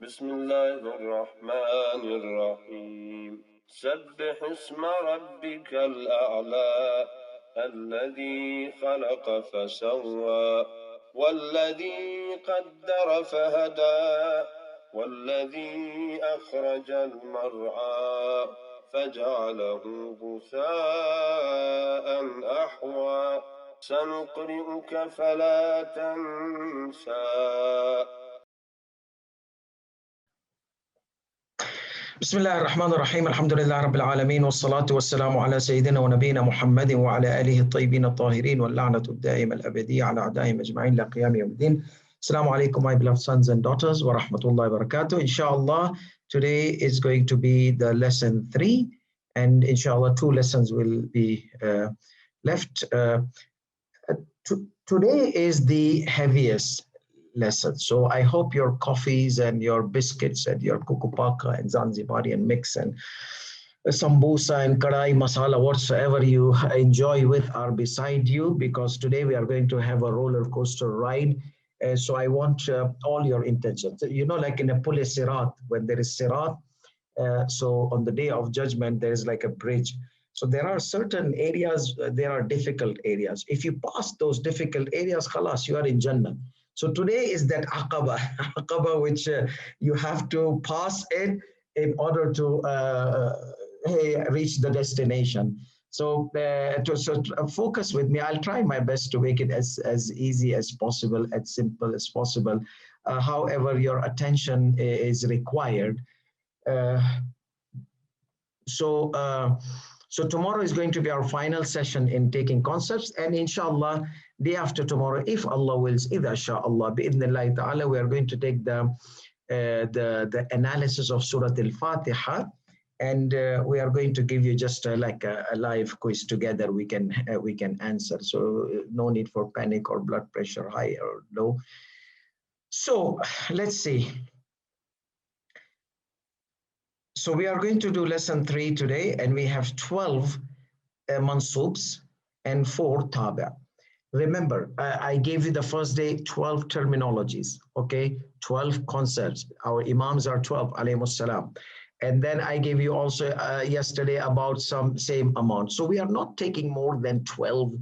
بسم الله الرحمن الرحيم سبح اسم ربك الأعلى الذي خلق فسوى والذي قدر فهدى والذي أخرج المرعى فجعله غثاء أحوى سنقرئك فلا تنسى. بسم الله الرحمن الرحيم الحمد لله رب العالمين والصلاة والسلام على سيدنا ونبينا محمد وعلى آله الطيبين الطاهرين واللعنة الدائمة الأبدية على أعدائهم أجمعين إلى قيام يوم الدين. Assalamu alaikum, my beloved sons and daughters, wa rahmatullahi wa barakatuh. Inshallah, today is going to be the lesson 3, and inshallah 2 lessons will be left. Today is the heaviest lesson. So I hope your coffees and your biscuits and your kukupaka and Zanzibari and mix and sambusa and kadai masala, whatsoever you enjoy with, are beside you, because today we are going to have a roller coaster ride. So I want all your intentions. You know, like in a pule sirat, when there is sirat, so on the day of judgment, there is like a bridge. So there are certain areas, there are difficult areas. If you pass those difficult areas, khalas, you are in Jannah. So today is that aqaba, which you have to pass it in order to reach the destination. So, focus with me. I'll try my best to make it as easy as possible, as simple as possible. However, your attention is required. So tomorrow is going to be our final session in taking concepts, and inshallah, day after tomorrow, if Allah wills, idha sha'Allah, bi'idhnillahi ta'ala, we are going to take the analysis of Surah Al-Fatiha, and we are going to give you just like a live quiz together. We can answer. So no need for panic or blood pressure high or low. So let's see. So we are going to do lesson 3 today, and we have 12 mansubs and 4 tabi'. Remember, I gave you the first day 12 terminologies, okay? 12 concepts. Our imams are 12, alayhimus salam. And then I gave you also yesterday about some same amount. So we are not taking more than 12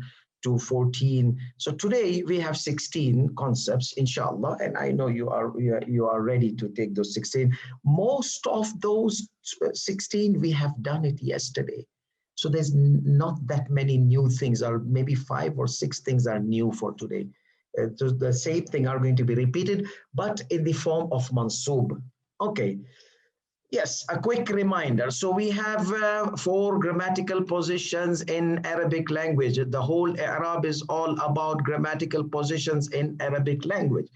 to 14. So today we have 16 concepts, inshallah, and I know you are ready to take those 16. Most of those 16 we have done it yesterday. So there's not that many new things, or maybe 5 or 6 things are new for today. So the same thing are going to be repeated, but in the form of mansub. Okay. Yes, a quick reminder. So we have 4 grammatical positions in Arabic language. The whole Arab is all about grammatical positions in Arabic language.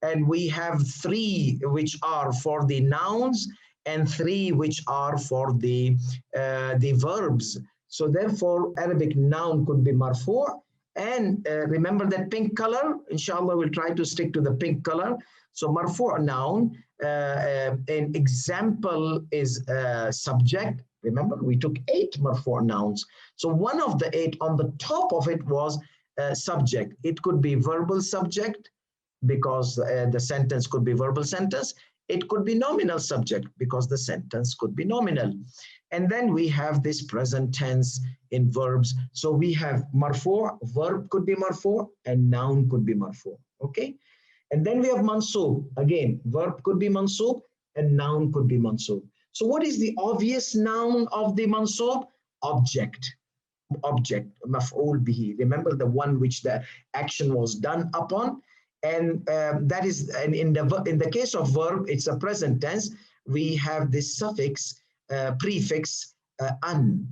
And we have 3 which are for the nouns and 3 which are for the verbs. So therefore, Arabic noun could be marfu'. And remember that pink color? Inshallah, we'll try to stick to the pink color. So marfu' noun, an example is subject. Remember, we took 8 marfu' nouns. So one of the 8 on the top of it was subject. It could be verbal subject, because the sentence could be verbal sentence. It could be nominal subject, because the sentence could be nominal. And then we have this present tense in verbs. So we have marfu', verb could be marfu', and noun could be marfu'. Okay. And then we have mansub. Again, verb could be mansub and noun could be mansub. So what is the obvious noun of the mansub? Object. Object, maf'ul bihi. Remember, the one which the action was done upon. And that is, and in the case of verb, it's a present tense. We have this suffix, prefix, an,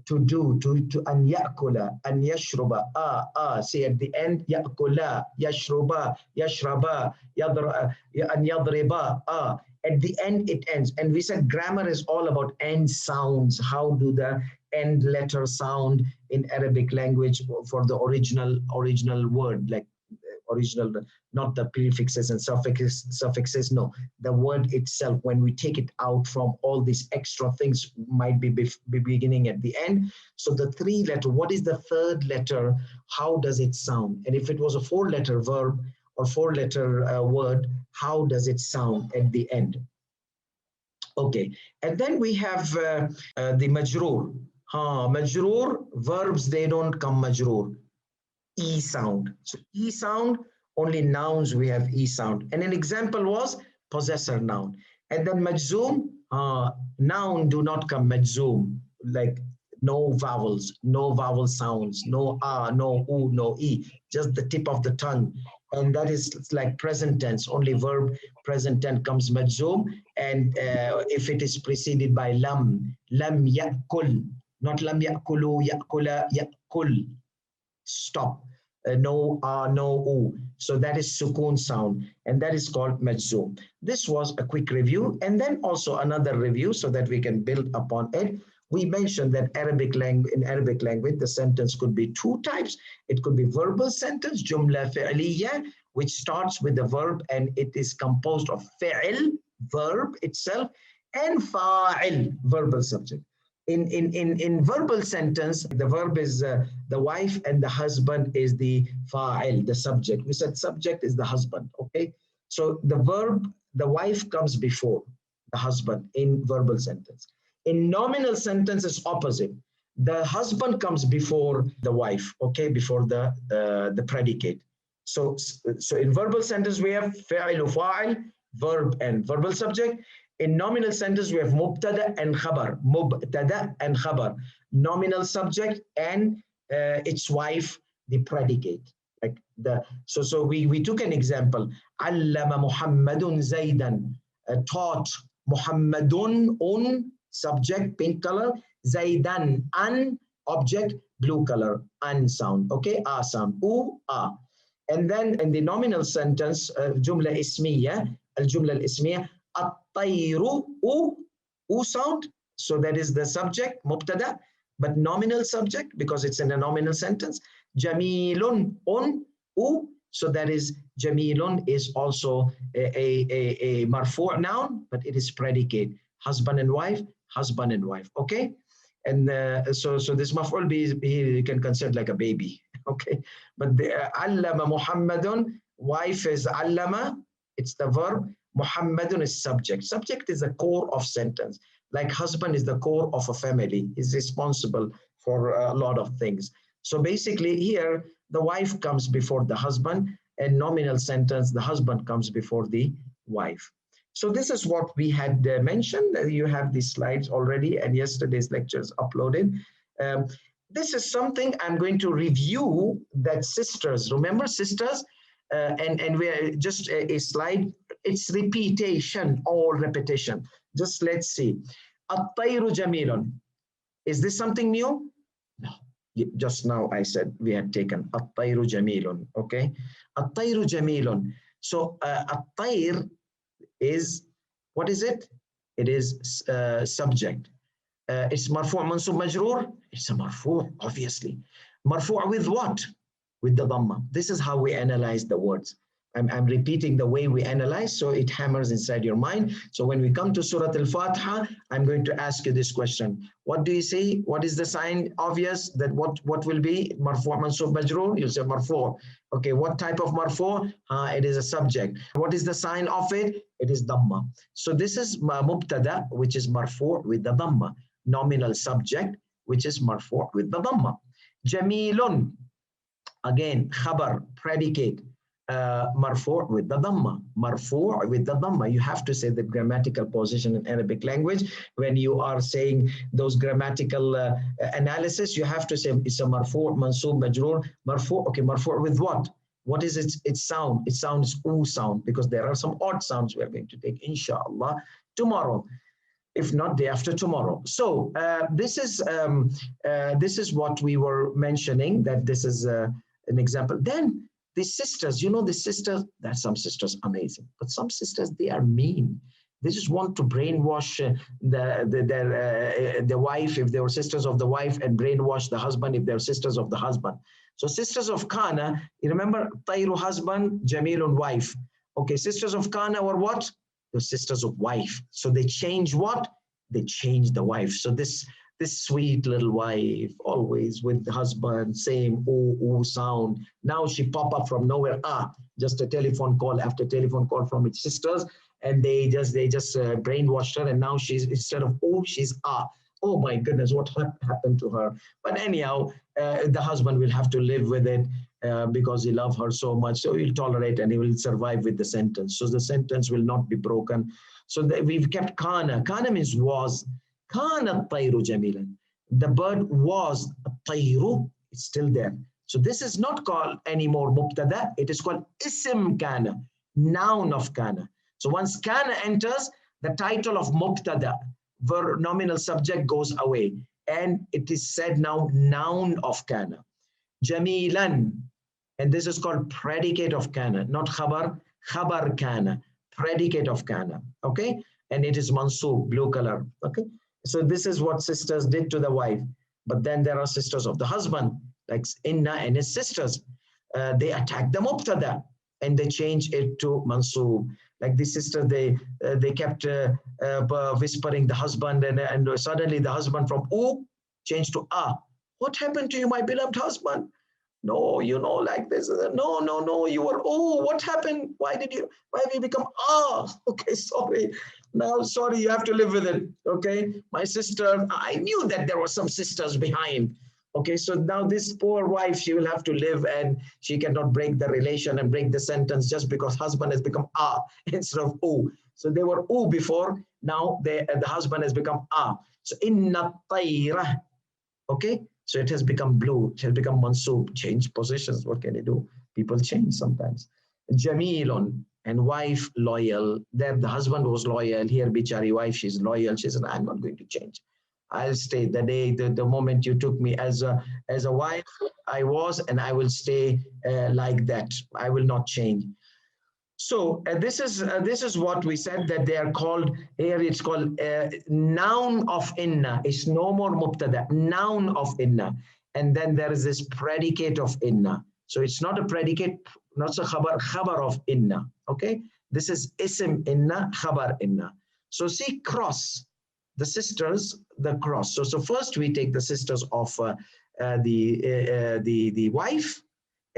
to do, to an ya'kula, an yashruba, say at the end, ya'kula, yashruba, yashraba, an yadriba, at the end it ends. And we said grammar is all about end sounds. How do the end letter sound in Arabic language for the original word, like original, not the prefixes and suffixes, no, the word itself. When we take it out from all these extra things, might be beginning at the end. So the 3 letter, what is the 3rd letter? How does it sound? And if it was a 4-letter verb, or four-letter word, how does it sound at the end? Okay, and then we have the majroor. Majroor, verbs, they don't come majroor. E sound. So E sound, only nouns we have E sound. And an example was possessor noun. And then majzoom, noun do not come majzoom, like no vowels, no vowel sounds, no ah, no oo, no e, just the tip of the tongue. And that is like present tense, only verb present tense comes majzoom. And if it is preceded by lam ya'kul, not lam ya'kulu, ya'kula, ya'kul, stop. No no oo. So that is sukoon sound, and that is called majzoom. This was a quick review, and then also another review so that we can build upon it. We mentioned that in Arabic language, the sentence could be two types. It could be verbal sentence, jumla fi'liya, which starts with the verb and it is composed of fi'l, verb itself, and fa'il, verbal subject. In verbal sentence, the verb is the wife and the husband is the fa'il, the subject. We said subject is the husband, okay? So the verb, the wife comes before the husband in verbal sentence. In nominal sentence, it's opposite. The husband comes before the wife, okay, before the predicate. So in verbal sentence, we have fa'il, fa'il, verb and verbal subject. In nominal sentence, we have mubtada and khabar. Mubtada and khabar. Nominal subject and its wife, the predicate. Like so we took an example. Allama Muhammadun Zaidan. Taught Muhammadun un, subject, pink color. Zaidan, an, object, blue color. An sound. Okay, a sound. U, a. And then in the nominal sentence, jumla ismiya, al-jumla al-ismiya, at-tayru, u sound. So that is the subject, mubtada, but nominal subject because it's in a nominal sentence. Jamilun, un, u. So that is jamilun is also a marfu' noun, but it is predicate. Husband and wife, okay? And so this maf'ul bihi you can consider like a baby, okay? But the allama Muhammadun, wife is allama, it's the verb. Muhammadun is subject. Subject is the core of sentence. Like husband is the core of a family, is responsible for a lot of things. So basically here, the wife comes before the husband, and nominal sentence, the husband comes before the wife. So this is what we had mentioned. You have these slides already, and yesterday's lectures uploaded. This is something I'm going to review that sisters, remember sisters? And we're just a slide, it's repetition or repetition. Just let's see. At-tayru jamilun. Is this something new? No. Just now I said we had taken at-tayru jamilun, okay? At-tayru jamilun. So at-tayr is, what is it? It is subject. It's marfu' mansub majroor. It's a marfu', obviously. Marfu' with what? With the dhamma. This is how we analyze the words. I'm repeating the way we analyze, so it hammers inside your mind. So when we come to Surah Al-Fatiha, I'm going to ask you this question. What do you say? What is the sign obvious that what will be? Marfu' mansub majroor? You'll say marfu'. Okay, what type of marfu'? It is a subject. What is the sign of it? It is dhamma. So this is mubtada, which is marfu' with the dhamma. Nominal subject, which is marfu' with the dhamma. Jamilun, again, khabar, predicate. Marfu' with the dhamma. Marfu' with the dhamma. You have to say the grammatical position in Arabic language. When you are saying those grammatical analysis, you have to say it's a marfu', mansub, majroor, marfu'. Okay, marfu' with what? What is its sound? It sounds oo sound, because there are some odd sounds we are going to take, inshallah, tomorrow. If not, day after tomorrow. So this is what we were mentioning, that this is an example. Then the sisters, you know, the sisters, that some sisters amazing, but some sisters, they are mean. They just want to brainwash the wife if they were sisters of the wife, and brainwash the husband if they're sisters of the husband. So sisters of Kana, you remember, Tayru husband, Jamilun wife. Okay, sisters of Kana were what? The sisters of wife. So they change what? They change the wife. So this This sweet little wife, always with the husband, same ooh, ooh sound. Now she pop up from nowhere. Just a telephone call after telephone call from its sisters. And they just brainwashed her. And now she's, instead of ooh, she's ah. Oh my goodness, what happened to her? But anyhow, the husband will have to live with it because he loves her so much. So he'll tolerate and he will survive with the sentence. So the sentence will not be broken. So we've kept kana. Kana means was. Kana tayru jamilan. The bird was tayru. It's still there. So this is not called anymore mubtada. It is called ism kana, noun of kana. So once kana enters, the title of mubtada, nominal subject, goes away. And it is said now noun of kana. Jamilan. And this is called predicate of kana, not khabar. Khabar kana, predicate of kana. Okay? And it is mansoob, blue color. Okay? So this is what sisters did to the wife. But then there are sisters of the husband, like Inna and his sisters. They attack the mubtada and they change it to mansoob. Like the sister, they kept whispering the husband, and suddenly the husband from ooh changed to ah. What happened to you, my beloved husband? No, like this. No, you were, oh, what happened? Why have you become ah? Okay, sorry. Now, sorry, you have to live with it. Okay, my sister, I knew that there were some sisters behind. Okay, so now this poor wife, she will have to live, and she cannot break the relation and break the sentence just because husband has become ah instead of ooh. So they were ooh before, now the husband has become ah. So inna tayra, okay? So it has become blue, it has become mansoob, change positions. What can you do? People change sometimes. Jamilun, and wife loyal. There the husband was loyal. Here bichari wife, she's loyal. She said, I'm not going to change. I'll stay. The moment you took me as a wife, I was, and I will stay like that. I will not change. So this is what we said, that they are called here. It's called noun of inna. It's no more mubtada. Noun of inna, and then there is this predicate of inna. So it's not a predicate, not a khabar of inna. Okay, this is ism inna, khabar inna. So see cross. The sisters, the cross. So first we take the sisters of the wife,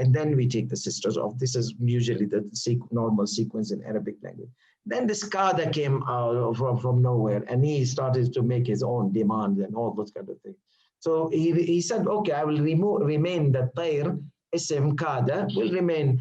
and then we take the sisters of. This is usually the normal sequence in Arabic language. Then this Qada came out from nowhere, and he started to make his own demands and all those kind of things. So he said, okay, I will remain the tayr, ism Qada will remain.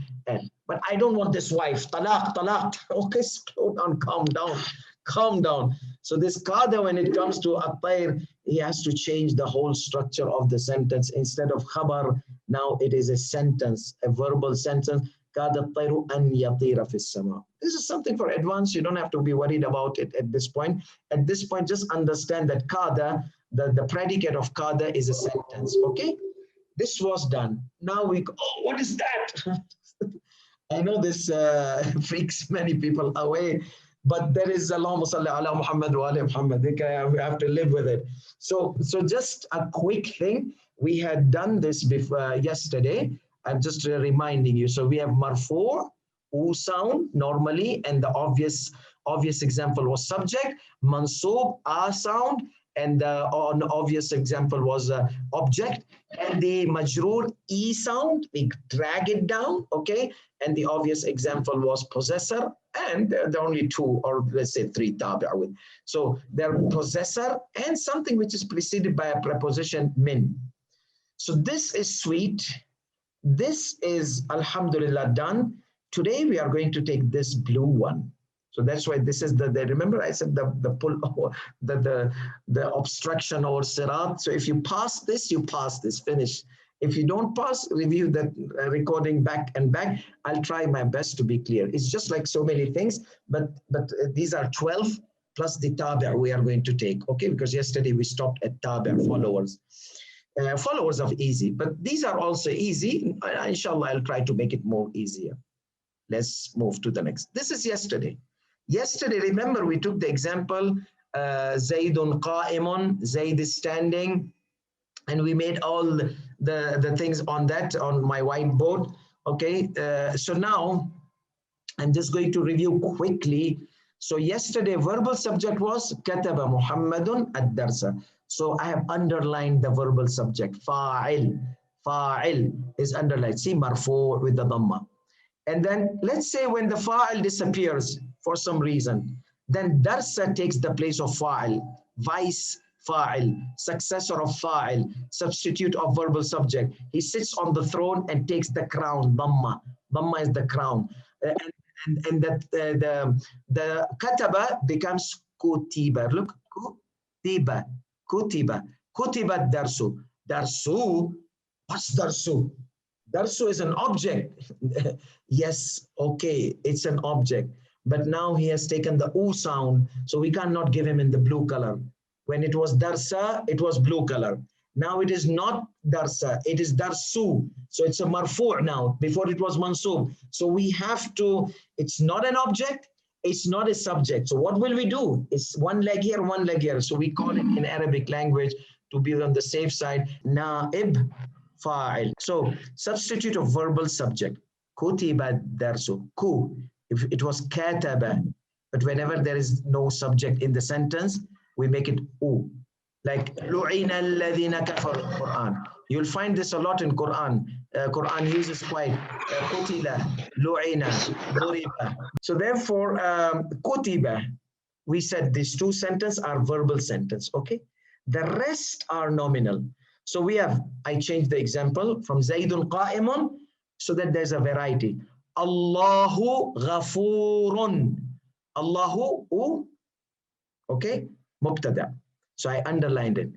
But I don't want this wife. Talaq. Okay, slow down, calm down. So this Qada, when it comes to at-tayr, he has to change the whole structure of the sentence. Instead of khabar, now it is a sentence, a verbal sentence. Qada at-tayru an yatira fi sama. This is something for advanced. You don't have to be worried about it at this point. At this point, just understand that Qada, the predicate of Qada is a sentence. Okay? This was done. Now we go, oh, what is that? I know this freaks many people away. But there is Allahumma salli ala Muhammad wa ala Muhammad. We have to live with it. So just a quick thing. We had done this before yesterday. I'm just reminding you. So we have marfu, u sound normally, and the obvious example was subject. Mansoob, a sound, and the obvious example was object. And the majroor, e sound, we drag it down, okay? And the obvious example was possessor, and there are only two, or let's say three tabi'a with. So they're possessor and something which is preceded by a preposition min. So this is sweet. This is alhamdulillah done. Today we are going to take this blue one. So that's why this is the remember I said the pull, the obstruction or sirat. So if you pass this, finish. If you don't pass, review that recording back and back. I'll try my best to be clear. It's just like so many things, but these are 12 plus the tabi' we are going to take, okay? Because yesterday we stopped at tabi' followers. Followers of easy, but these are also easy. Inshallah, I'll try to make it more easier. Let's move to the next. This is yesterday. Yesterday, remember, we took the example, Zaydun qa'imun, Zayd is standing, and we made all the things on that, on my whiteboard, okay? So now, I'm just going to review quickly. So yesterday verbal subject was kataba Muhammadun ad-darsa. So I have underlined the verbal subject. Fa'il. Fa'il is underlined. See, marfu with the dhamma. And then let's say when the fa'il disappears for some reason, then darsa takes the place of fa'il, vice fa'il, successor of fa'il, substitute of verbal subject. He sits on the throne and takes the crown, dhamma. Dhamma is the crown. And the kataba becomes kutiba. Look, kutiba, kutiba, kutiba darsu. Darsu, what's darsu? Darsu is an object. Yes, okay, it's an object. But now he has taken the oo sound, so we cannot give him in the blue color. When it was darsa, it was blue color. Now it is not darsa, it is darsu. So it's a marfu' now. Before it was mansub. So we have to, it's not an object, it's not a subject. So what will we do? It's one leg here, one leg here. So we call it in Arabic language, to be on the safe side, na'ib fa'il. So substitute of verbal subject. Kutiba darsu. Ku. If it was kataba, but whenever there is no subject in the sentence, we make it u. Like lu'ina alladhina kafaru Quran. You'll find this a lot in Quran. Quran uses quite kutila, lu'ina, duriba. So therefore, kutiba, we said these two sentences are verbal sentence, okay? The rest are nominal. So we have, I changed the example from Zaidun qa'imun so that there's a variety. Allahu ghafurun. Allahu, okay, mubtada. So I underlined it.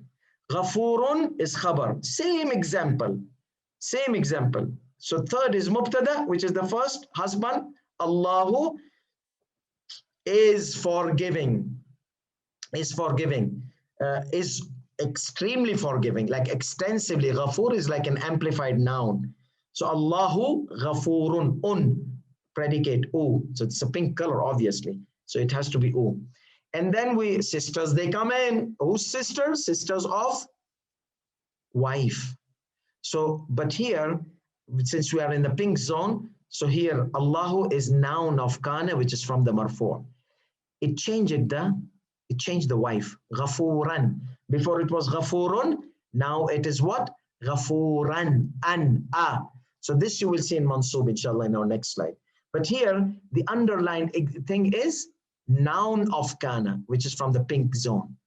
Ghafurun is khabar. Same example. Same example. So third is mubtada, which is the first husband. Allahu is forgiving. Is forgiving. Is extremely forgiving, like extensively. Ghafur is like an amplified noun. So Allahu ghafurun, predicate, u. So it's a pink color, obviously. So it has to be u. And then we, sisters, they come in. Whose sisters? Sisters of wife. So, but here, since we are in the pink zone, so here Allahu is noun of kana, which is from the marfu'. It changed the wife. Ghafuran. Before it was ghafurun, now it is what? Ghafuran, a. So this you will see in mansub, inshallah, in our next slide. But here, the underlined thing is noun of kana, which is from the pink zone.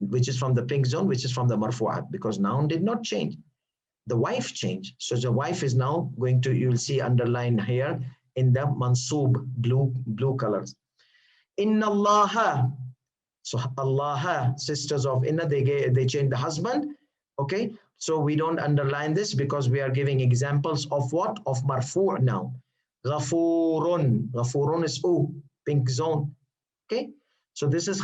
Which is from the pink zone, which is from the marfu'at, because noun did not change. The wife changed. So the wife is now going to, you'll see underlined here in the mansub, blue colors. Inna Allaha. So Allah, sisters of Inna, they changed the husband. Okay, so we don't underline this because we are giving examples of what? Of marfu' now. Ghafurun. Ghafurun is pink zone. Okay, so this is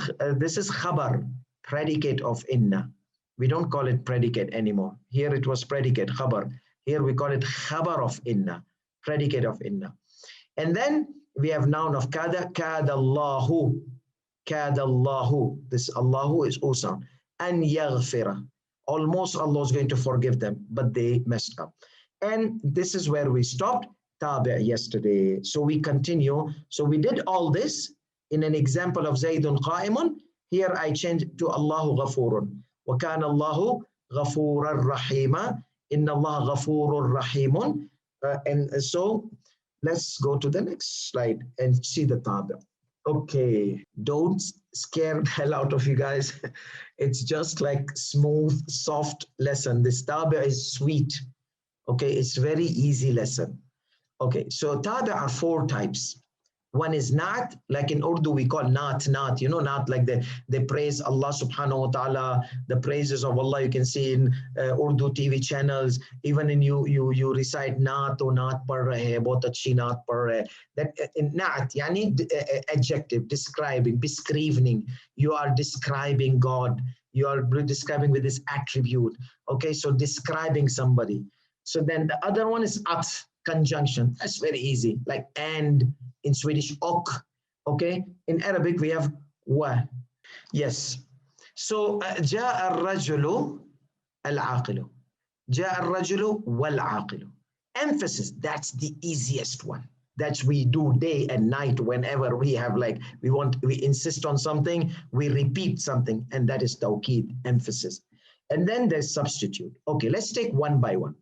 khabar, predicate of Inna. We don't call it predicate anymore. Here it was predicate, khabar. Here we call it khabar of Inna, predicate of Inna. And then we have noun of kada, kadallahu. Kadallahu. This Allahu is sound. An yaghfira. Almost Allah is going to forgive them, but they messed up. And this is where we stopped tabi' yesterday. So we continue. So we did all this in an example of Zaydun qa'imun. Here I changed to Allahu ghafurun. Wa kana Allahu ghafuran rahima. Inna Allah ghafurur rahimun. And so let's go to the next slide and see the tabi'. Okay, don't scare the hell out of you guys. It's just like smooth, soft lesson. This tabi' is sweet. Okay, it's very easy lesson. Okay, so tabi' are 4 types. One is naat, like in Urdu we call naat, you know, naat, like they praise Allah subhanahu wa ta'ala, the praises of Allah you can see in Urdu TV channels, even in you recite naat or naat par rahe, bahut achhi naat par rahe. That in naat, yani adjective, describing, you are describing God, you are describing with this attribute. Okay, so describing somebody. So then the other one is atf, conjunction. That's very easy, like and. In Swedish, ok. Okay. In Arabic, we have wa. Yes. So, جاء الرجل العاقل. جاء الرجل والعاقل. Emphasis. That's the easiest one. That's we do day and night whenever we have like, we insist on something, we repeat something, and that is tawqid, emphasis. And then there's substitute. Okay, let's take one by one.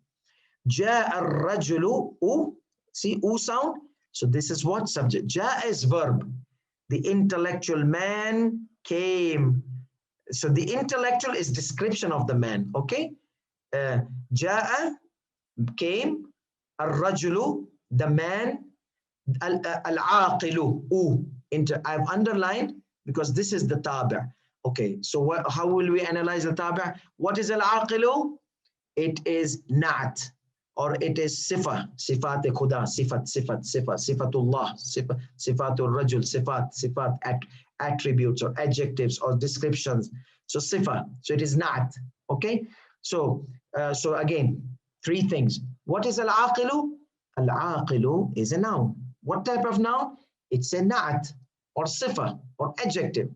جاء الرجل, u, see u sound? So this is what? Subject. جاء is verb. The intellectual man came. So the intellectual is description of the man, okay? جاء, came, الرجل, the man, العاقل, I've underlined because this is the tabi'. Okay, so how will we analyze the tabi'? What is al-aqilu? It is na'at, or it is sifa, sifat khuda, sifatullah, sifatul rajul, sifat, attributes or adjectives or descriptions. So sifa, so it is na'at, okay? So again, three things. What is al-aqilu? Al-aqilu is a noun. What type of noun? It's a na'at or sifa or adjective.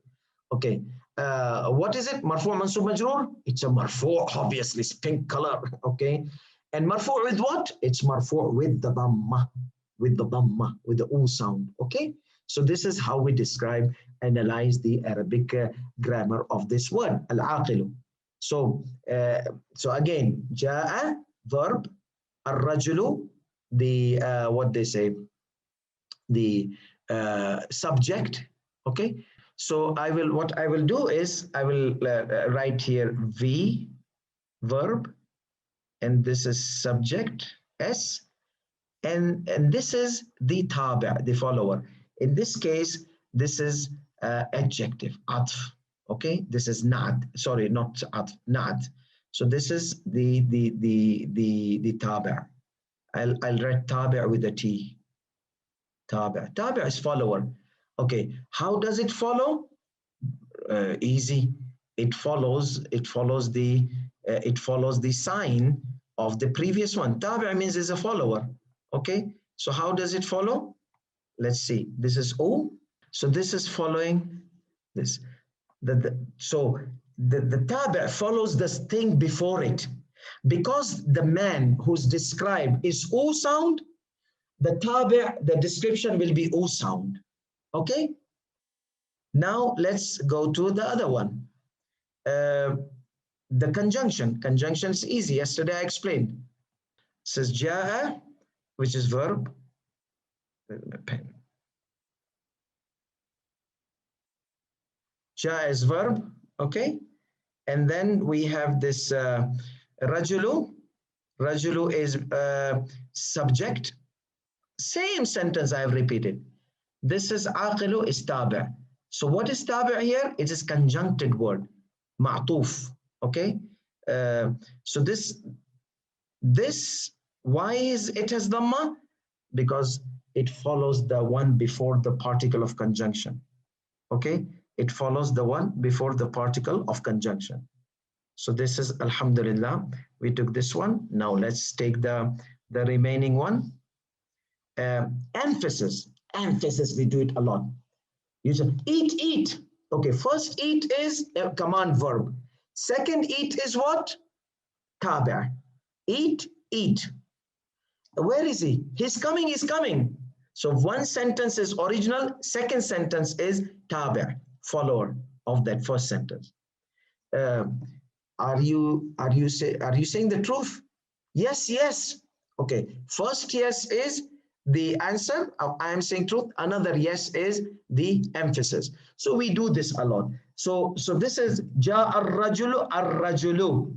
Okay. What is it? Marfu' mansub majroor? It's a marfu', obviously, it's pink color. Okay. And marfu' with what? It's marfu' with the dhamma, with the u sound. Okay. So this is how we describe, analyze the Arabic grammar of this word, al-aqilu. So again, ja'a, verb, ar-rajulu, the what they say, the subject. Okay, so what I will do is I will write here V, verb, and this is subject S, and this is the tabi', the follower. In this case, this is adjective, atf. Okay, this is not, sorry, not atf, not. So this is the tabi'. I'll write tabi' with a T. Tabi' is follower. Okay, how does it follow? Easy. It follows the sign of the previous one. Tabi' means is a follower. Okay, so how does it follow? Let's see. This is O. So this is following this. So the tabi' follows this thing before it. Because the man who's described is O sound, the tabi', the description will be O sound. Okay? Now let's go to the other one. The conjunction. Conjunction is easy. Yesterday I explained. It says ja'a, which is verb. Pen. Ja'a is verb. Okay? And then we have this rajulu. Rajulu is subject. Same sentence I have repeated. This is aqilu is tabi'. So what is tabi' here? It is conjuncted word, ma'tuf. Okay. So this, why is it has dhamma? Because it follows the one before the particle of conjunction. Okay. It follows the one before the particle of conjunction. So this is alhamdulillah. We took this one. Now let's take the remaining one. Emphasis. Emphasis, we do it a lot. You say eat, eat. Okay, first eat is a command verb. Second eat is what? Tabi'. Eat, eat. Where is he? He's coming, he's coming. So one sentence is original, second sentence is tabi', follower of that first sentence. Are you saying the truth? Yes, yes. Okay, first yes is the answer. I am saying truth. Another yes is the emphasis. So we do this a lot. So this is ja ar-rajulu ar-rajulu.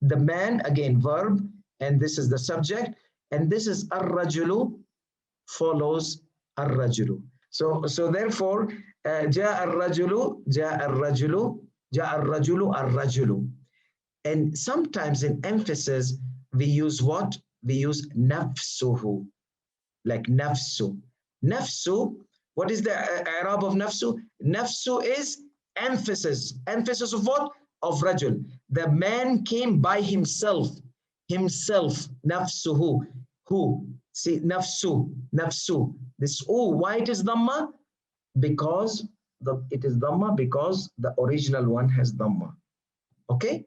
The man, again verb, and this is the subject, and this is ar-rajulu follows ar-rajulu. So therefore ja ar-rajulu, ja ar-rajulu, ja ar-rajulu ar-rajulu. And sometimes in emphasis we use what? We use nafsuhu. Like nafsu. Nafsu, what is the i'rab of nafsu? Nafsu is emphasis. Emphasis of what? Of rajul. The man came by himself. Himself. Nafsuhu. Who? See, nafsu. Nafsu. This why it is dhamma? Because it is dhamma because the original one has dhamma. Okay?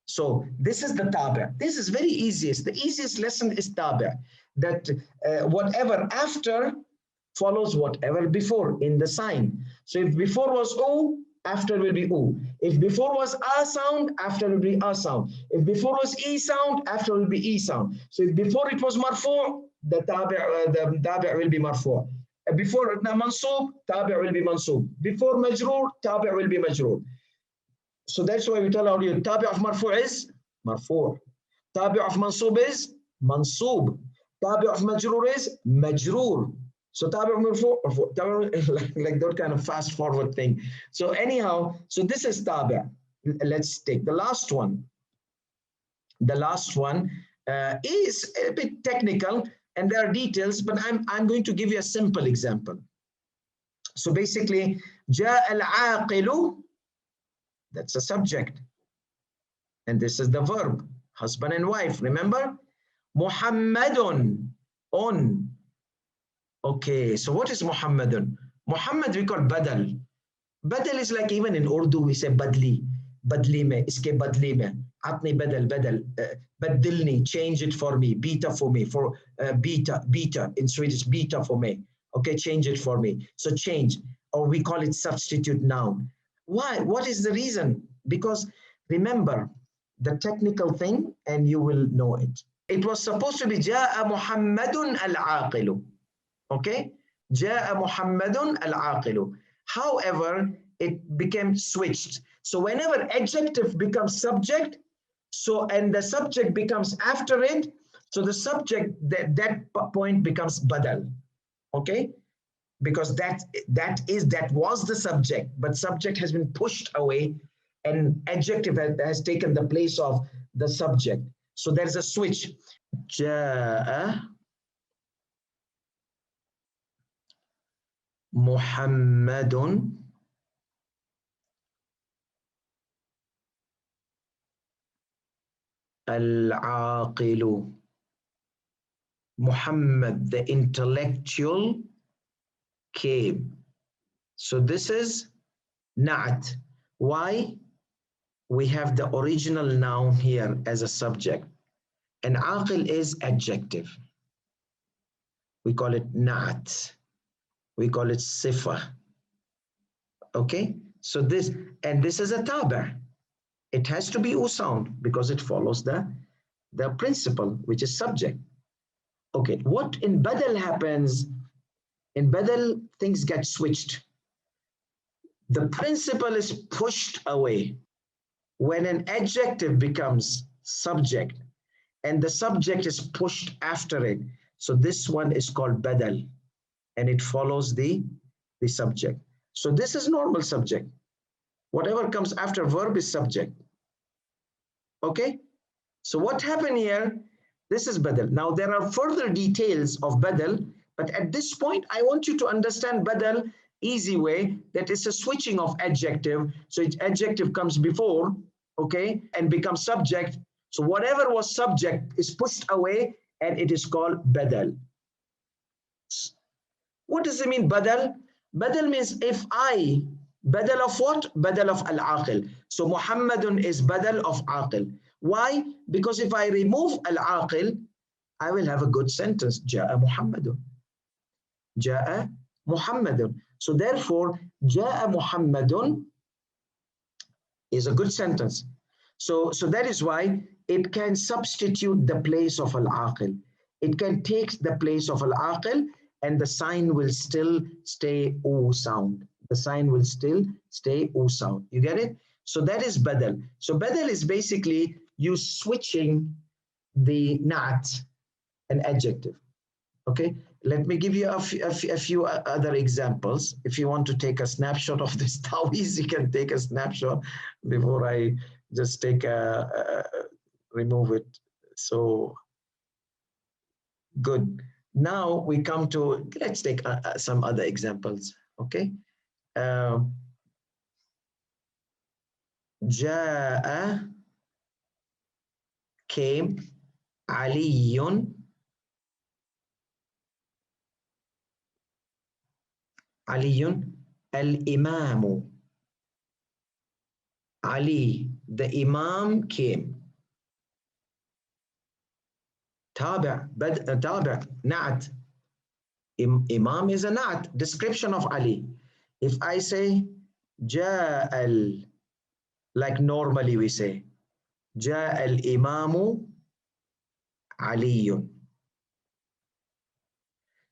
So this is the tabi'. This is very easiest. The easiest lesson is tabi'. that whatever after follows whatever before in the sign. So if before was O, after will be O. If before was A sound, after will be A sound. If before was E sound, after will be E sound. So if before it was marfu, the tabi' will be marfu. Before mansub, tabi' will be mansub. Before majroor, tabi' will be majroor. So that's why we tell our you tabi' of marfu is marfu. Tabi' of mansub is mansub. Tabi' of majroor is majroor. So tabi' marfu, like that kind of fast forward thing. So anyhow, so this is tabi'. Let's take the last one. The last one is a bit technical and there are details, but I'm going to give you a simple example. So basically, جاء العاقل, that's a subject. And this is the verb, husband and wife, remember? Muhammadun, on. Okay, so what is Muhammadun? Muhammad we call badal. Badal is like even in Urdu we say badli. Badli mein, iske badli mein. Atni badal, badal. Badilni, change it for me. Beta for me. For beta in Swedish, beta for me. Okay, change it for me. So change, or we call it substitute noun. Why? What is the reason? Because remember the technical thing and you will know it. It was supposed to be جاء محمد العاقل. Okay? جاء محمد العاقل. However, it became switched. So whenever adjective becomes subject, so and the subject becomes after it, so the subject that point becomes badal. Okay? Because that was the subject, but subject has been pushed away and adjective has taken the place of the subject. So there's a switch. جاء محمد العاقل. Muhammad, the intellectual, came. So this is na'at. Why? We have the original noun here as a subject. And aqil is adjective. We call it na'at. We call it sifa. Okay? So this is a tabi'. It has to be u sound because it follows the principle, which is subject. Okay, what in badal happens? In badal, things get switched. The principle is pushed away. When an adjective becomes subject and the subject is pushed after it, so this one is called badal and it follows the subject. So this is normal subject. Whatever comes after verb is subject. Okay? So what happened here? This is badal. Now there are further details of badal, but at this point I want you to understand badal easy way, that it's a switching of adjective. So its adjective comes before, okay, and becomes subject. So whatever was subject is pushed away and it is called badal. What does it mean badal? Badal means if I, badal of what? Badal of al-aqil. So Muhammadun is badal of aqil. Why? Because if I remove al-aqil, I will have a good sentence. Ja'a Muhammadun. Ja'a Muhammadun. So therefore, Ja'a Muhammadun is a good sentence. So that is why it can substitute the place of al-aqil. It can take the place of al-aqil and the sign will still stay U sound. The sign will still stay U sound. You get it? So that is badal. So badal is basically you switching the na'at, an adjective. Okay, let me give you a few other examples. If you want to take a snapshot of this tawiz, you can take a snapshot before I just remove it. So good. Now we come to, let's take some other examples. Okay. Ja'a, came, Aliyun, Aliyun, al-imamu. Ali, the imam came. Tabi', tabi', na'at. Imam is a na'at, description of Ali. If I say Ja'al, like normally we say, Ja'al imamu Aliyun.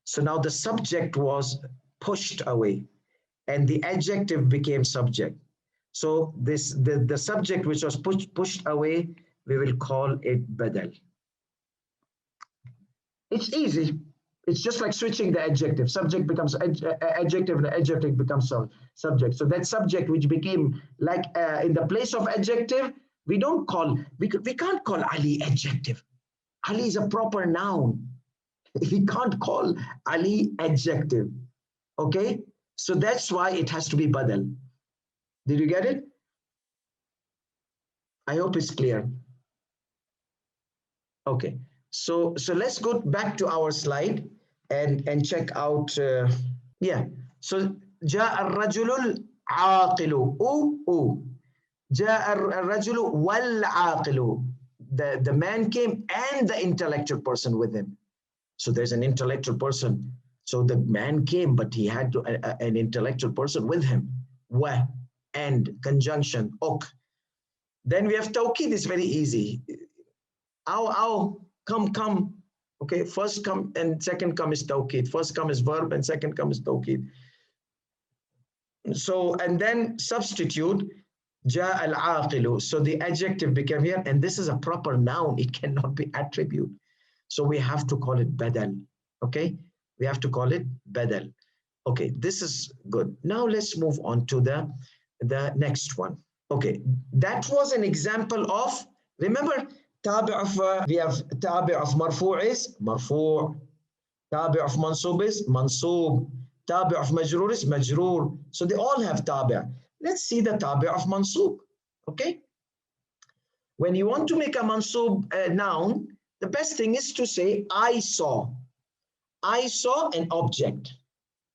So now the subject was pushed away and the adjective became subject. So the subject which was pushed away, we will call it badal. It's easy. It's just like switching the adjective. Subject becomes adjective and adjective becomes subject. So that subject which became like in the place of adjective, we can't call Ali adjective. Ali is a proper noun. We can't call Ali adjective. Okay? So that's why it has to be badal. Did you get it? I hope it's clear. Okay. So let's go back to our slide and check out. Yeah. So جاء الرجل العاقل. أو جاء الرجل والعاقل. The man came and the intellectual person with him. So there's an intellectual person. So the man came, but he had an intellectual person with him. Wa and conjunction ok. Then we have tawqid. It's very easy. Ow, come. Okay, first come and second come is tawqid. First come is verb and second come is tawqid. So, and then substitute ja al-aqilu. So the adjective became here, and this is a proper noun. It cannot be attribute. So we have to call it badal. Okay, we have to call it badal. Okay, this is good. Now let's move on to the next one. Okay, that was an example of, remember, tabi' of, we have tabi' of marfu' is marfu', tabi' of mansub is mansub, tabi' of majroor is majroor. So they all have tabi'. Let's see the tabi' of mansub. Okay, when you want to make a mansub noun, the best thing is to say I saw. I saw an object.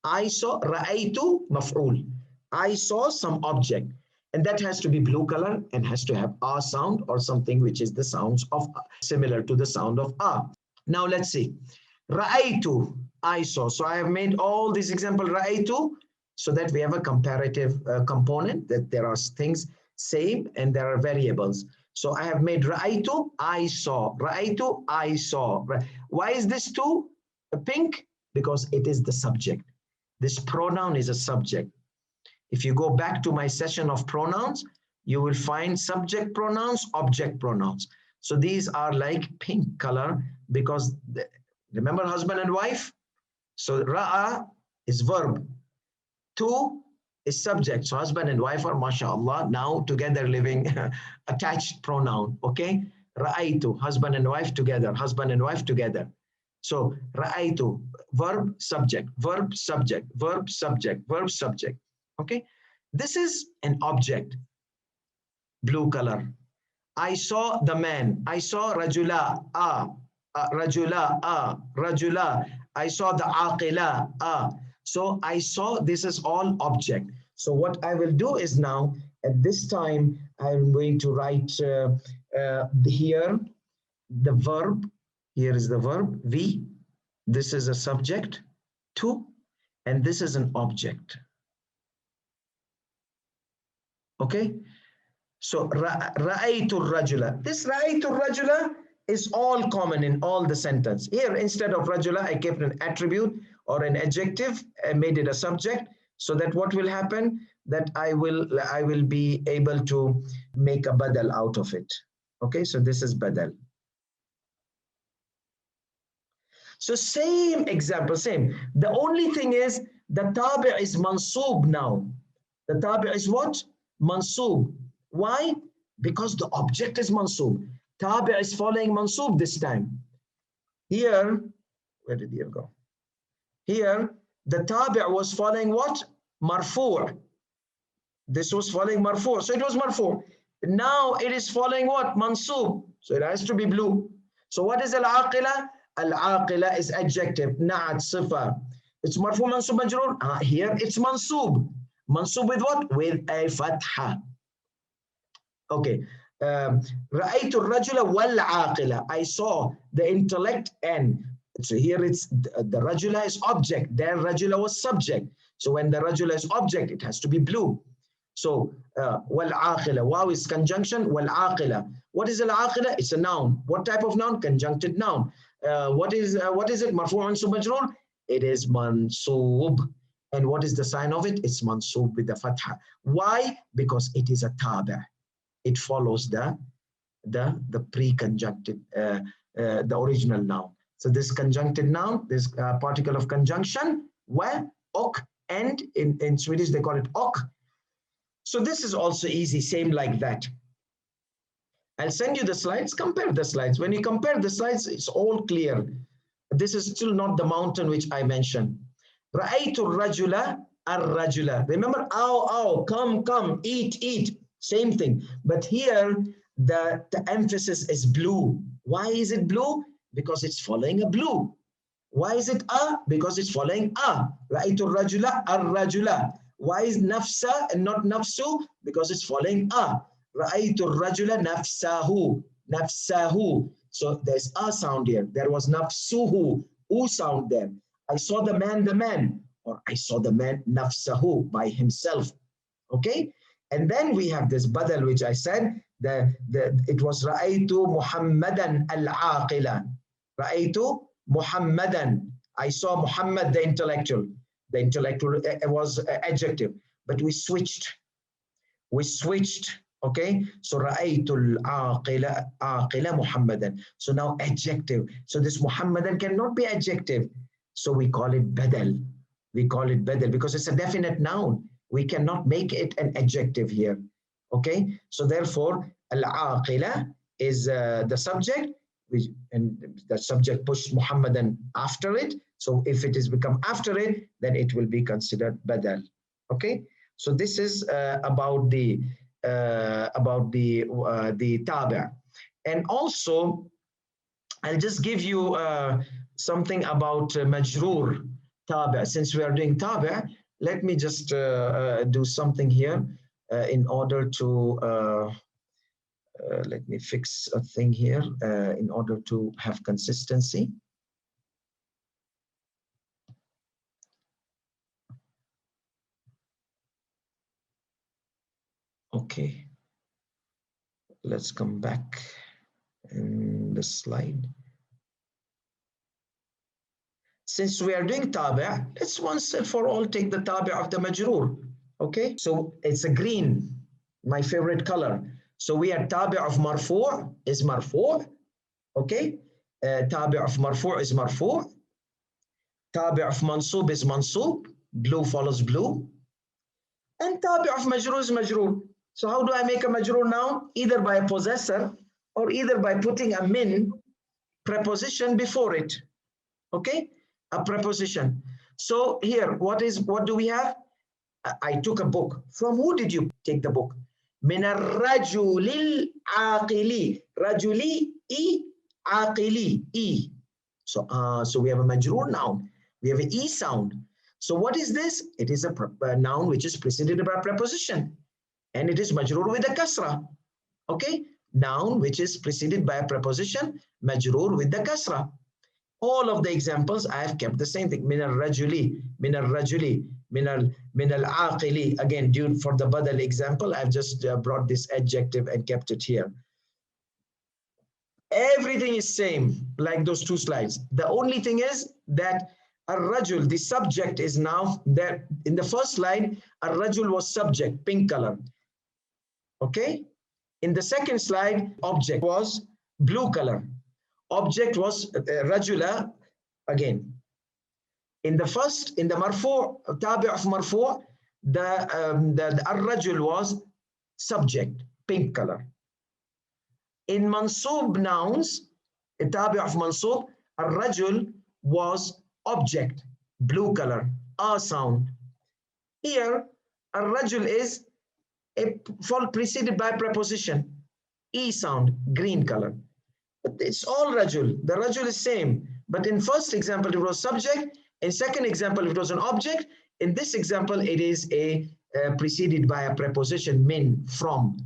I saw ra'aytu maf'ul. I saw some object. And that has to be blue color and has to have a sound or something which is the sounds of similar to the sound of a. Now let's see. Ra'aytu, I saw. So I have made all these examples ra'aytu so that we have a comparative component, that there are things same and there are variables. So I have made ra'aytu, I saw. Ra'aytu, I saw. Why is this two pink? Because it is the subject. This pronoun is a subject. If you go back to my session of pronouns, you will find subject pronouns, object pronouns. So these are like pink color because remember husband and wife? So ra'a is verb. Tu is subject. So husband and wife are mashallah now together living attached pronoun. Okay? Ra'aytu, husband and wife together, husband and wife together. So ra'aytu, verb, subject, verb, subject, verb, subject, verb, subject. Okay, this is an object, blue color. I saw the man. I saw rajula, rajula, rajula. I saw the aqila, So I saw, this is all object. So what I will do is now, at this time, I'm going to write here the verb. Here is the verb, V. This is a subject, to, and this is an object. Okay, so ra'aytu rajula. This ra'aytu rajula is all common in all the sentence. Here, instead of rajula, I kept an attribute or an adjective and made it a subject. So that what will happen? That I will be able to make a badal out of it. Okay, so this is badal. So same example, same. The only thing is the tabi' is mansub now. The tabi' is what? Mansub. Why? Because the object is mansub. Tabi' is following mansub this time. Here, where did he go? Here, the tabi' was following what? Marfu'. This was following marfu'. So it was marfu'. Now it is following what? Mansub. So it has to be blue. So what is al-aqila? Al-aqila is adjective. Na'at, sifa. It's marfu' mansub majroor. Here it's mansub. Mansub with what? With a fatha. Okay. رأيت الرجل والعاقلة. I saw the intellect, and so here it's the rajula is object, there rajula was subject. So when the rajula is object, it has to be blue. So والعاقلة, wow is conjunction, والعاقلة. What is al-aqila? It's a noun. What type of noun? Conjuncted noun. What is it? Marfu' mansub majroor? It is mansub. And what is the sign of it? It's mansub with the fatha. Why? Because it is a tabi'. It follows the pre-conjuncted, the original noun. So this conjuncted noun, this particle of conjunction, where ok, and in Swedish they call it ok. So this is also easy, same like that. I'll send you the slides, compare the slides. When you compare the slides, it's all clear. This is still not the mountain which I mentioned. رأيت الرجل الرجل. Remember, ow, come, eat. Same thing. But here, the emphasis is blue. Why is it blue? Because it's following a blue. Why is it a? Because it's following a. رأيت الرجل الرجل. Why is nafsa and not nafsu? Because it's following a. رأيت الرجل نفسه. So there's a sound here. There was nafsuhu, u sound there. I saw the man, or I saw the man nafsahu, by himself. Okay? And then we have this badal, which I said, it was ra'aytu Muhammadan al-aqila. Ra'aytu Muhammadan. I saw Muhammad, the intellectual. The intellectual was adjective, but we switched. Okay, so ra'aytu al-aqila Muhammadan. So now adjective. So this Muhammadan cannot be adjective. So we call it badal. Because it's a definite noun. We cannot make it an adjective here. Okay, so therefore al-aqila is the subject, and the subject pushed Muhammadan after it. So if it is become after it, then it will be considered badal. Okay, so this is about the tabi'. And also, I'll just give you something about majroor tabi'. Since we are doing tabi', let me just do something here in order to let me fix a thing here in order to have consistency. Okay, let's come back in the slide. Since we are doing tabi', let's once and for all take the tabi' of the majroor. Okay, so it's a green, my favorite color. So we are tabi' of marfu' is marfu'. Okay, tabi' of marfu' is marfu'. Tabi' of mansub is mansub. Blue follows blue. And tabi' of majroor is majroor. So how do I make a majroor noun? Either by a possessor or either by putting a min preposition before it. Okay, a preposition. So here, what do we have? I took a book. From who did you take the book? من الرجل العاقل. رجلي إي عاقلي إي. So we have a majroor noun. We have an E sound. So what is this? It is a noun which is preceded by a preposition. And it is majroor with a kasra. Okay? Noun which is preceded by a preposition, majroor with the kasra. All of the examples I have kept the same thing. من الرجل, من الرجل, من العاقل. Again, for the badal example, I've just brought this adjective and kept it here. Everything is same, like those two slides. The only thing is that الرجل, the subject, is now there. In the first slide, الرجل was subject, pink color. Okay? In the second slide, object was blue color. Object was rajula again. In the marfu', tabi' of marfu', the ar-rajul was subject, pink color. In mansub nouns, tabi' of mansub, ar-rajul was object, blue color, a sound. Here, ar-rajul is preceded by preposition, e sound, green color. But it's all rajul. The rajul is same. But in first example, it was subject. In second example, it was an object. In this example, it is preceded by a preposition, min, from.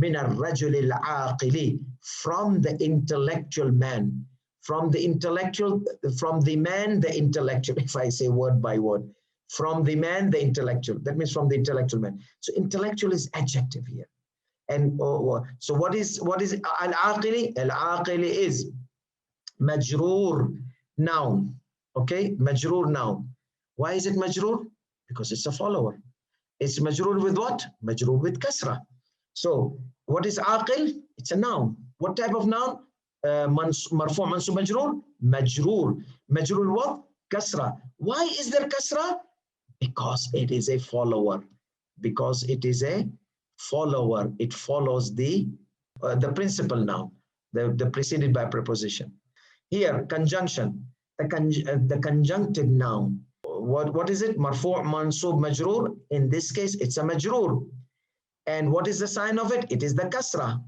من الرجل العاقل, from the intellectual man, from the intellectual, from the man, the intellectual, if I say word by word, from the man, the intellectual, that means from the intellectual man. So intellectual is adjective here. And so what is al-aqili? Al-aqili is majroor, noun. Okay, majroor, noun. Why is it majroor? Because it's a follower. It's majroor with what? Majroor with kasra. So what is aqil? It's a noun. What type of noun? Marfu, mansub, majroor? Majroor. Majroor what? Kasra. Why is there kasra? Because it is a follower. Because it is a follower. It follows the principal noun, the preceded by preposition. Here, conjunction. The conjunctive noun. What is it? Marfu', mansub, majroor. In this case, it's a majroor. And what is the sign of it? It is the kasra.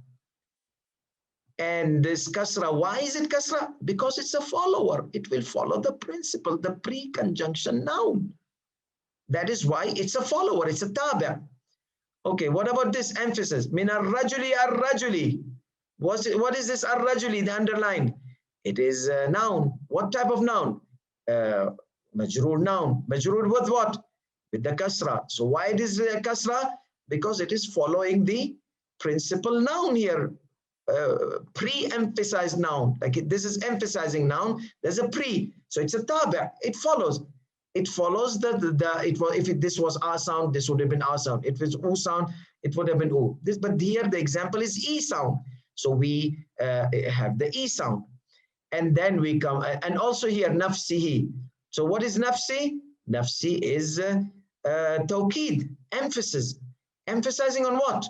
And this kasra, why is it kasra? Because it's a follower. It will follow the principle, the pre-conjunction noun. That is why it's a follower. It's a tabi'. Okay, what about this emphasis? Min ar-rajuli ar-rajuli. What is this ar-rajuli, the underline? It is a noun. What type of noun? Majroor noun. Majroor with what? With the kasra. So why it is kasra? Because it is following the principal noun here. Pre-emphasized noun. Like this is emphasizing noun. There's a pre. So it's a tabi'. It follows. It follows this was a sound, this would have been a sound. If it's u sound, it would have been u. But here the example is e sound. So we have the e sound. And then we come, and also here nafsihi. So what is nafsi? Nafsi is tawqid, emphasis. Emphasizing on what?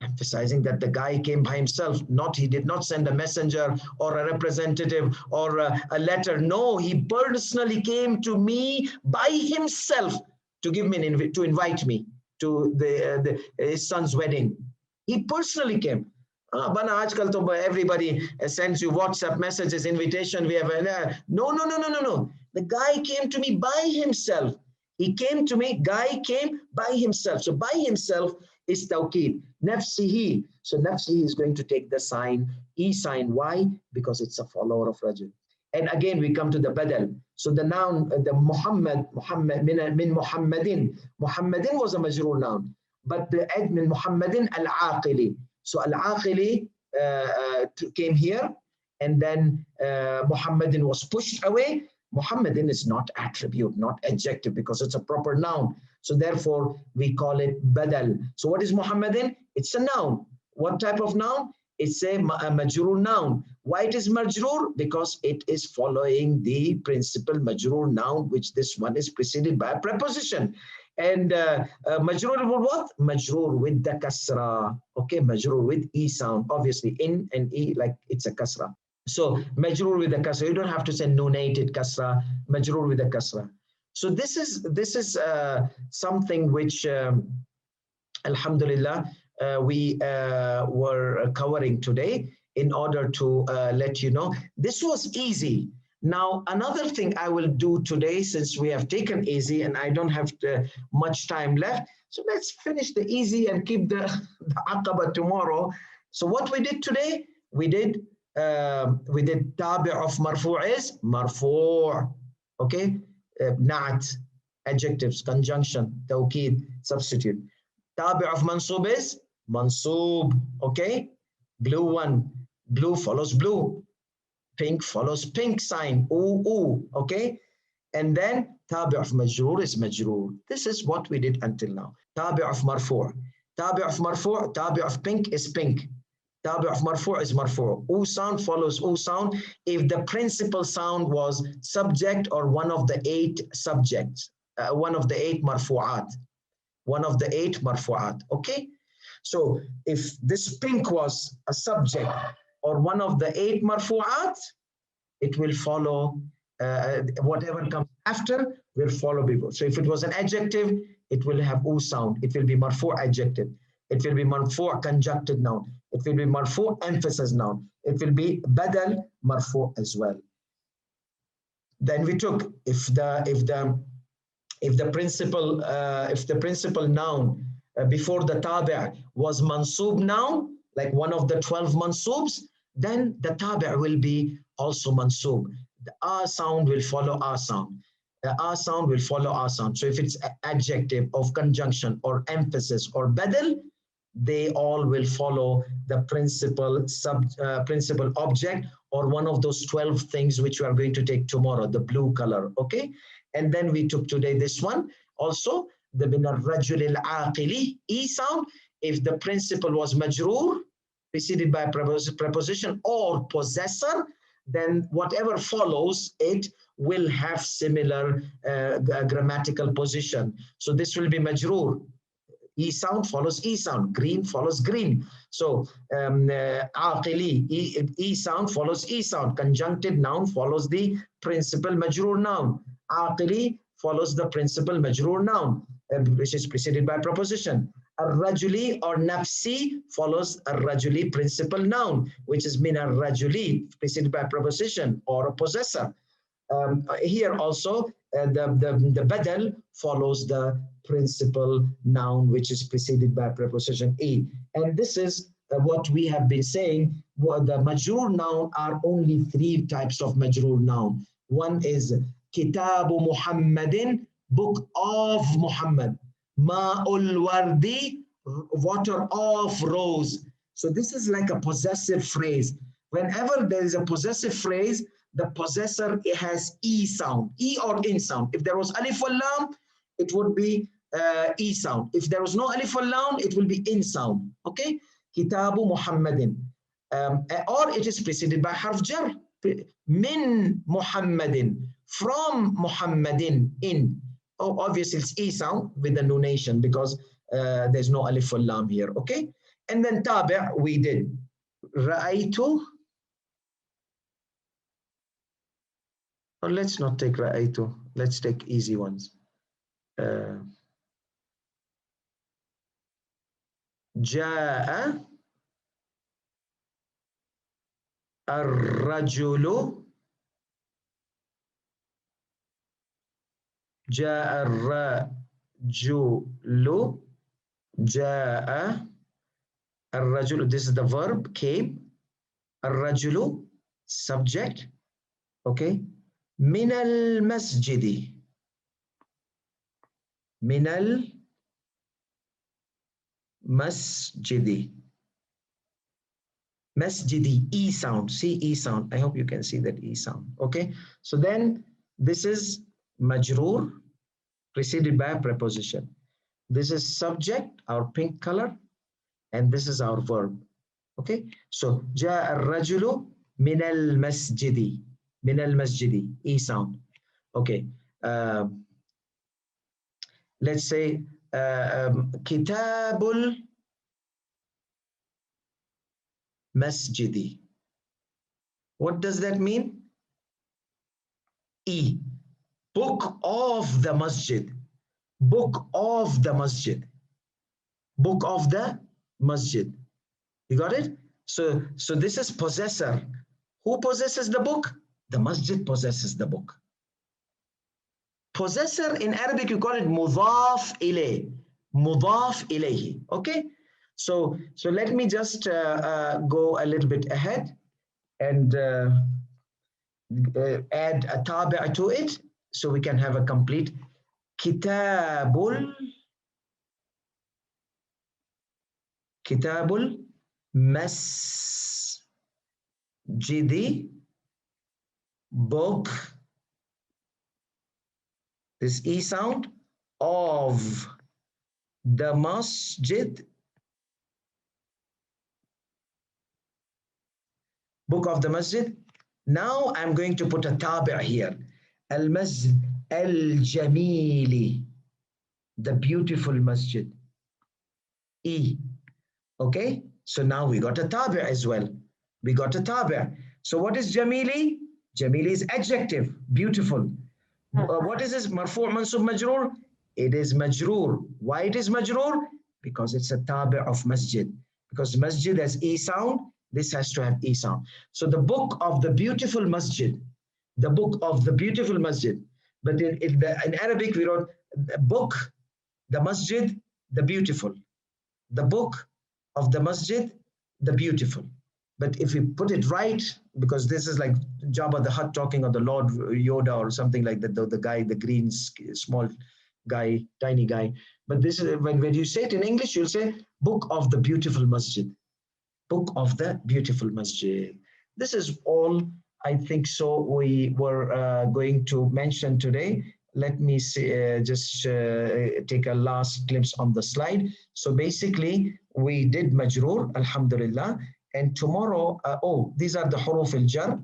Emphasizing that the guy came by himself. He did not send a messenger or a representative or a letter. No, he personally came to me by himself to give me to invite me to his son's wedding. He personally came. Everybody sends you WhatsApp messages, invitation. We have no. The guy came to me by himself. He came to me. Guy came by himself. So by himself is tawqid. Nafsihi. So nafsihi is going to take the sign, e sign. Why? Because it's a follower of rajul. And again, we come to the badal. So the noun, the Muhammad, min Muhammadin. Muhammadin was a majroor noun. But the ad min Muhammadin al-aqili. So al-aqili came here, and then Muhammadin was pushed away. Muhammadin is not attribute, not adjective, because it's a proper noun. So therefore, we call it badal. So what is Muhammadin? It's a noun. What type of noun? It's a majroor noun. Why it is majroor? Because it is following the principal majroor noun, which this one is preceded by a preposition. And majroor with what? Majroor with the kasra. Okay, majroor with e sound. Obviously, in and e, like it's a kasra. So majroor with the kasra. You don't have to say nunated kasra. Majroor with the kasra. So this is something which, alhamdulillah, we were covering today in order to let you know. This was easy. Now, another thing I will do today, since we have taken easy and I don't have much time left, so let's finish the easy and keep the aqaba tomorrow. So what we did today, we did tabi' of marfu' is marfu', okay? Na'at, adjectives, conjunction, tawqid, substitute. Tabi' of mansub is mansub, okay? Blue one, blue follows blue. Pink follows pink sign, ooh, okay? And then tabi' of majroor is majroor. This is what we did until now. Tabi' of marfu'. Tabi' of marfu', tabi' of pink is pink. Tabi' of marfu' is marfu'. Oo sound follows oo sound if the principal sound was subject or one of the 8 subjects, one of the 8 marfu'at. One of the 8 marfu'at, okay? So if this pink was a subject or one of the 8 marfu'at, it will follow, whatever comes after will follow before. So if it was an adjective, it will have oo sound. It will be marfu' adjective. It will be marfu' conjuncted noun. It will be marfu' emphasis noun. It will be badal marfu' as well. Then we took if the principal noun before the tabi' was mansub noun, like one of the 12 mansubs, then the tabi' will be also mansub. The a sound will follow a sound. The a sound will follow a sound. So if it's adjective of conjunction or emphasis or badal, they all will follow the principal object or one of those 12 things which we are going to take tomorrow, the blue color, okay? And then we took today this one. Also, the min al-rajul al-aqili, E sound, if the principal was majroor, preceded by preposition or possessor, then whatever follows it will have similar grammatical position. So this will be majroor. E sound follows E sound, green follows green. So aqili, E sound follows E sound, conjuncted noun follows the principal majroor noun. Aqili follows the principal majroor noun, which is preceded by preposition. Ar-rajuli or nafsi follows ar-rajuli principal noun, which is min ar-rajuli, preceded by preposition or a possessor. Here also, the badal follows the principal noun, which is preceded by preposition e. And this is what we have been saying. The majroor noun are only three types of majroor noun. One is Kitabu Muhammadin, book of Muhammad. Ma'ul wardi, water of rose. So this is like a possessive phrase. Whenever there is a possessive phrase, the possessor has E sound, E or in sound. If there was alif wal lam, it would be E sound. If there was no alif wal lam, it will be in sound. Okay? Kitabu Muhammadin. Or it is preceded by harf jar. Min Muhammadin. From Muhammadin. In. Oh, obviously it's E sound with the nunation because there's no alif wal lam here. Okay? And then tabi' we did. Ra'aytu. Or let's not take ra'aytu. Let's take easy ones. Ja'a ar-rajulu. Ja'a ar-rajulu. Ja'a ar-rajulu. This is the verb, came. Ar-rajulu, subject. Okay. Min al-masjidi. Min al-masjidi. Masjidi, E sound. See E sound. I hope you can see that E sound. Okay. So then this is majroor preceded by a preposition. This is subject, our pink color, and this is our verb. Okay. So ja'a ar-rajulu min al-masjidi. Min al-masjidi, E sound. Okay. Let's say kitabul masjidi. What does that mean? E. Book of the masjid. Book of the masjid. Book of the masjid. You got it? So this is possessor. Who possesses the book? The masjid possesses the book. Possessor in Arabic, you call it mudaf ilayh. Mudaf ilayhi. Okay? So let me just go a little bit ahead and add a tabi' to it so we can have a complete kitabul masjidi, book, this E sound, of the masjid, book of the masjid. Now I'm going to put a tabi' here. Al-masjid al-jamili, the beautiful masjid. E. Okay? So now we got a tabi' as well. We got a tabi'. So what is jamili? Jamili is adjective, beautiful. What is this? Marfu' mansub majroor? It is majroor. Why it is majroor? Because it's a tabi' of masjid. Because masjid has E sound, this has to have E sound. So the book of the beautiful masjid, the book of the beautiful masjid. But in Arabic we wrote the book, the masjid, the beautiful. the book of the masjid, the beautiful. But if we put it right, because this is like Jabba the Hutt talking, or the Lord Yoda or something like that, the guy, the green small guy, tiny guy. But this is when you say it in English, you'll say book of the beautiful masjid, book of the beautiful masjid. This is all I think so we were going to mention today. Let me see, just take a last glimpse on the slide. So basically, we did majroor, alhamdulillah. And tomorrow, these are the huruf al-jar.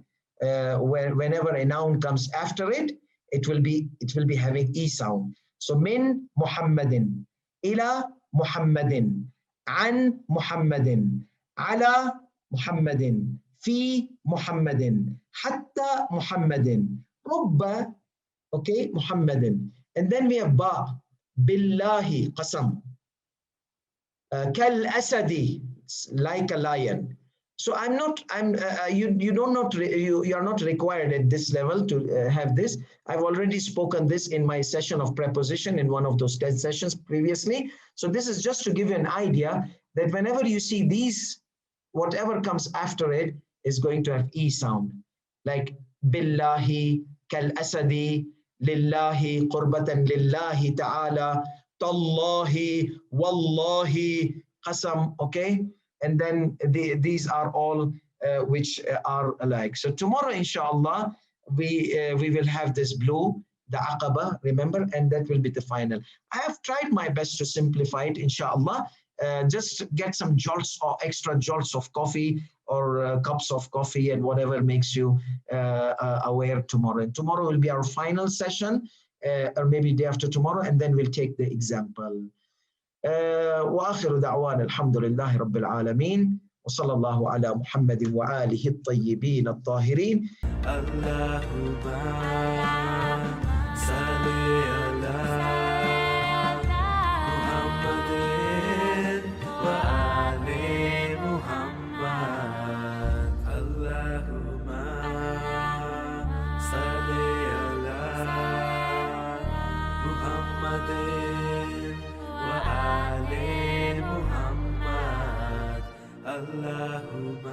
Where whenever a noun comes after it, it will be having e sound. So min Muhammadin, ila Muhammadin, an Muhammadin, على محمد في محمد حتى محمد رب محمد. And then we have ba, billahi qasam, kal asadi, like a lion. So you are not required at this level to have this. I've already spoken this in my session of preposition in one of those 10 sessions previously. So this is just to give you an idea that whenever you see these, whatever comes after it is going to have e sound, like billahi, kal asadi, lillahi, qurbatan lillahi ta'ala, tallahi, wallahi, qasam, okay? And then these are all which are alike. So tomorrow, inshallah, we will have this blue, the aqaba, remember, and that will be the final. I have tried my best to simplify it, inshallah. Just get some jolts or extra jolts of coffee, or cups of coffee, and whatever makes you aware tomorrow. And tomorrow will be our final session, or maybe day after tomorrow, and then we'll take the example. وآخر دعوانا الحمد لله رب العالمين وصلى الله على محمد وآله الطيبين الطاهرين. اللهم صل على محمد وآل محمد. اللهم صل على محمد وآل محمد. اللهم